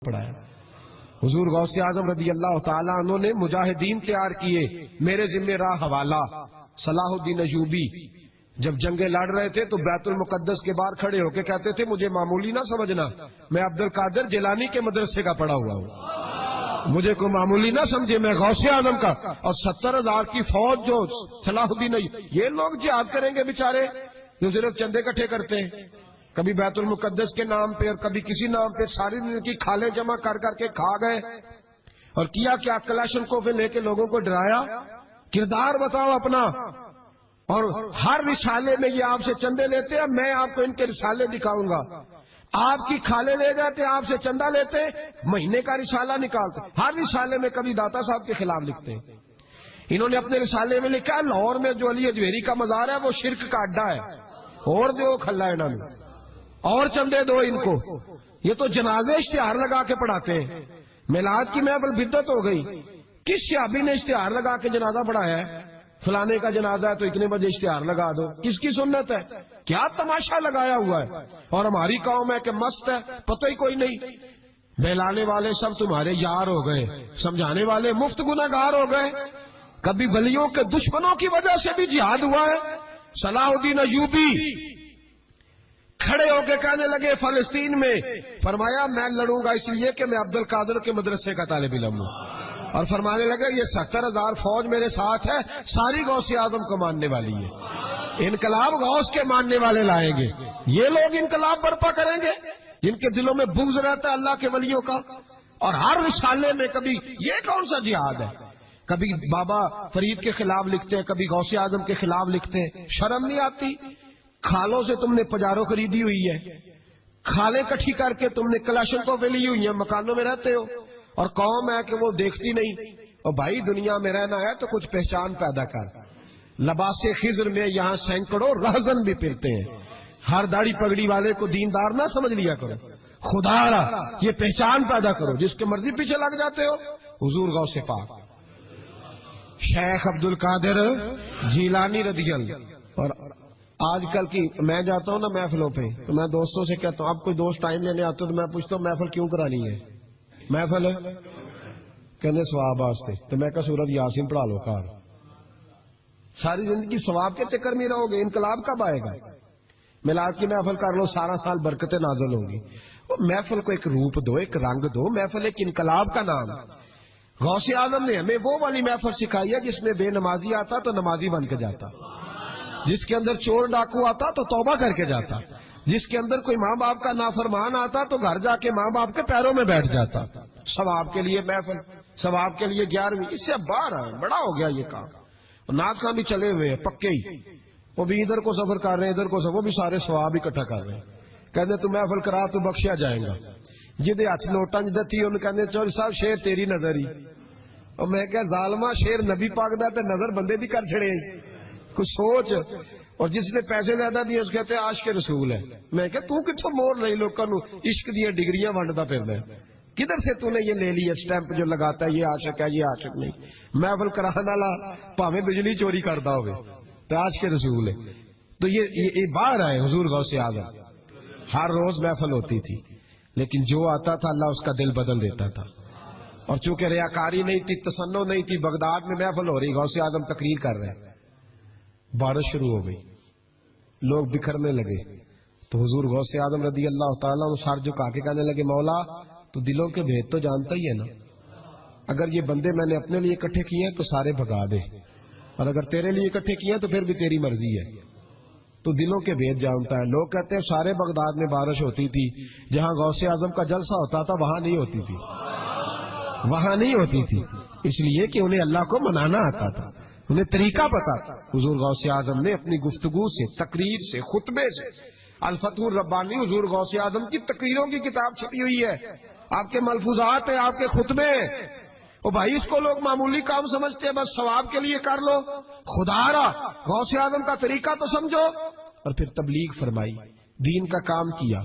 پڑھایا۔ حضور غوث اعظم رضی اللہ تعالیٰ عنہ نے مجاہدین تیار کیے، میرے ذمہ راہ حوالہ۔ صلاح الدین ایوبی جب جنگیں لڑ رہے تھے تو بیت المقدس کے باہر کھڑے ہو کے کہتے تھے مجھے معمولی نہ سمجھنا، میں عبد القادر جیلانی کے مدرسے کا پڑھا ہوا ہوں، مجھے کوئی معمولی نہ سمجھے، میں غوث اعظم کا۔ اور 70,000 کی فوج جو صلاح الدین یہ لوگ جہاد کریں گے بیچارے جو صرف چندے اکٹھے کرتے ہیں، کبھی بیت المقدس کے نام پہ اور کبھی کسی نام پہ ساری دن کی کھالیں جمع کر کر کے کھا گئے۔ اور کیا کیا کلاشنکوف لے کے لوگوں کو ڈرایا۔ کردار بتاؤ اپنا، اور ہر رسالے میں یہ آپ سے چندے لیتے ہیں، میں آپ کو ان کے رسالے دکھاؤں گا۔ آپ کی کھالے لے جاتے، آپ سے چندہ لیتے، مہینے کا رسالہ نکالتے، ہر رسالے میں کبھی داتا صاحب کے خلاف لکھتے ہیں۔ انہوں نے اپنے رسالے میں لکھا ہے لاہور میں جو علی اجویری کا مزار ہے وہ شرک کا اڈا ہے، اور دو کھلا انہوں نے، اور چندے دو ان کو۔ یہ تو جنازے اشتہار لگا کے پڑھاتے ہیں۔ میلاد کی محفل بدعت ہو گئی، کس صحابی نے اشتہار لگا کے جنازہ پڑھایا ہے؟ فلانے کا جنازہ ہے تو اتنے بجے اشتہار لگا دو، کس کی سنت ہے؟ کیا تماشا لگایا ہوا ہے؟ اور ہماری قوم ہے کہ مست ہے، پتہ ہی کوئی نہیں۔ بہلانے والے سب تمہارے یار ہو گئے، سمجھانے والے مفت گناہگار ہو گئے۔ کبھی ولیوں کے دشمنوں کی وجہ سے بھی جہاد ہوا ہے۔ صلاح الدین ایوبی کھڑے ہو کے کہنے لگے فلسطین میں، فرمایا میں لڑوں گا اس لیے کہ میں عبد القادر کے مدرسے کا طالب علم ہوں، اور فرمانے لگے یہ 70,000 فوج میرے ساتھ ہے، ساری غوث اعظم کو ماننے والی ہے، انقلاب غوث کے ماننے والے لائیں گے۔ یہ لوگ انقلاب برپا کریں گے جن کے دلوں میں بغض رہتا ہے اللہ کے ولیوں کا۔ اور ہر رسالے میں کبھی یہ کون سا جہاد ہے، کبھی بابا فرید کے خلاف لکھتے ہیں، کبھی غوث اعظم کے خلاف لکھتے ہیں۔ شرم نہیں آتی؟ کھالوں سے تم نے پجارو خریدی ہوئی ہے، کھالیں کٹھی کر کے تم نے کلاشنکوف لی ہوئی ہیں، مکانوں میں رہتے ہو، اور قوم ہے کہ وہ دیکھتی نہیں۔ اور بھائی دنیا میں رہنا ہے تو کچھ پہچان پیدا کر۔ لباس خضر میں یہاں سینکڑوں رہزن بھی پھرتے ہیں، ہر داڑھی پگڑی والے کو دیندار نہ سمجھ لیا کرو، خدا را یہ پہچان پیدا کرو، جس کے مرضی پیچھے لگ جاتے ہو۔ حضور غوث پاک شیخ عبد القادر جیلانی رضی اللہ۔ اور آج کل کی میں جاتا ہوں نا محفلوں پہ تو میں دوستوں سے کہتا ہوں اب کوئی دوست ٹائم لینے آتے تو میں پوچھتا ہوں محفل کیوں کرانی ہے؟ محفل کہنے ثواب واسطے، تو میں کہا سورۃ یاسین پڑھا لو کار، ساری زندگی ثواب کے چکر میں رہو گے، انقلاب کب آئے گا؟ میلاد کی محفل کر لو، سارا سال برکتیں نازل ہوں گی۔ محفل کو ایک روپ دو، ایک رنگ دو، محفل ایک انقلاب کا نام۔ غوث اعظم نے ہمیں وہ والی محفل سکھائی ہے جس میں بے نمازی آتا تو نمازی بن کے جاتا، جس کے اندر چور ڈاکو آتا تو توبہ کر کے جاتا، جس کے اندر کوئی ماں باپ کا نافرمان آتا تو گھر جا کے ماں باپ کے پیروں میں بیٹھ جاتا۔ ثواب کے لیے محفل، ثواب کے لیے 11ویں، اس سے باہر ہے، بڑا ہو گیا یہ کام۔ ناک بھی چلے ہوئے ہیں پکے ہی، وہ بھی ادھر کو سفر کر رہے ہیں ادھر کو سفر، وہ بھی سارے ثواب اکٹھا کر رہے ہیں۔ کہتے تو محفل کرا تو بخشیا جائے گا، جدے ہاتھ نوٹاں جدے تھی انہوں کہتے چوری صاحب شیر تیری نظر ہی، اور میں کہ ظالمہ شیر نبی پاک دا تے نظر بندے دی کر چھڑے، کچھ سوچ۔ اور جس نے پیسے زیادہ دیے اس کہتے ہیں عاشق رسول ہے۔ میں کہ تو کتوں مور لئی لوکاں نو عشق دی ڈگریاں ونڈدا پھردا ہے، کدھر سے تو نے یہ لے لی ہے سٹیمپ جو لگاتا ہے یہ عاشق ہے یہ عاشق نہیں؟ محفل کرانے والا بھاویں بجلی چوری کردا ہوے تے عاشق رسول ہے۔ تو یہ باہر آئے حضور غوث اعظم، ہر روز محفل ہوتی تھی لیکن جو آتا تھا اللہ اس کا دل بدل دیتا تھا۔ اور چونکہ ریاکاری نہیں تھی، تصنع نہیں تھی، بغداد میں محفل ہو رہی، غوث اعظم تقریر کر رہے ہیں، بارش شروع ہو گئی، لوگ بکھرنے لگے، تو حضور غوث اعظم رضی اللہ تعالیٰ عنہ سر جھکا کے کہنے لگے مولا تو دلوں کے بھید تو جانتا ہی ہے نا، اگر یہ بندے میں نے اپنے لیے اکٹھے کیے ہیں تو سارے بھگا دے، اور اگر تیرے لیے اکٹھے کیے ہیں تو پھر بھی تیری مرضی ہے، تو دلوں کے بھید جانتا ہے۔ لوگ کہتے ہیں سارے بغداد میں بارش ہوتی تھی، جہاں غوث اعظم کا جلسہ ہوتا تھا وہاں نہیں ہوتی تھی، وہاں نہیں ہوتی تھی، اس لیے کہ انہیں اللہ کو منانا آتا تھا، انہیں طریقہ پتا تھا۔ حضور غوث اعظم نے اپنی گفتگو سے، تقریر سے، خطبے سے، الفتح الربانی حضور غوث اعظم کی تقریروں کی کتاب چھپی ہوئی ہے، آپ کے ملفوظات ہیں، آپ کے خطبے ہیں۔ او بھائی اس کو لوگ معمولی کام سمجھتے ہیں، بس ثواب کے لیے کر لو، خدا را غوث اعظم کا طریقہ تو سمجھو۔ اور پھر تبلیغ فرمائی، دین کا کام کیا۔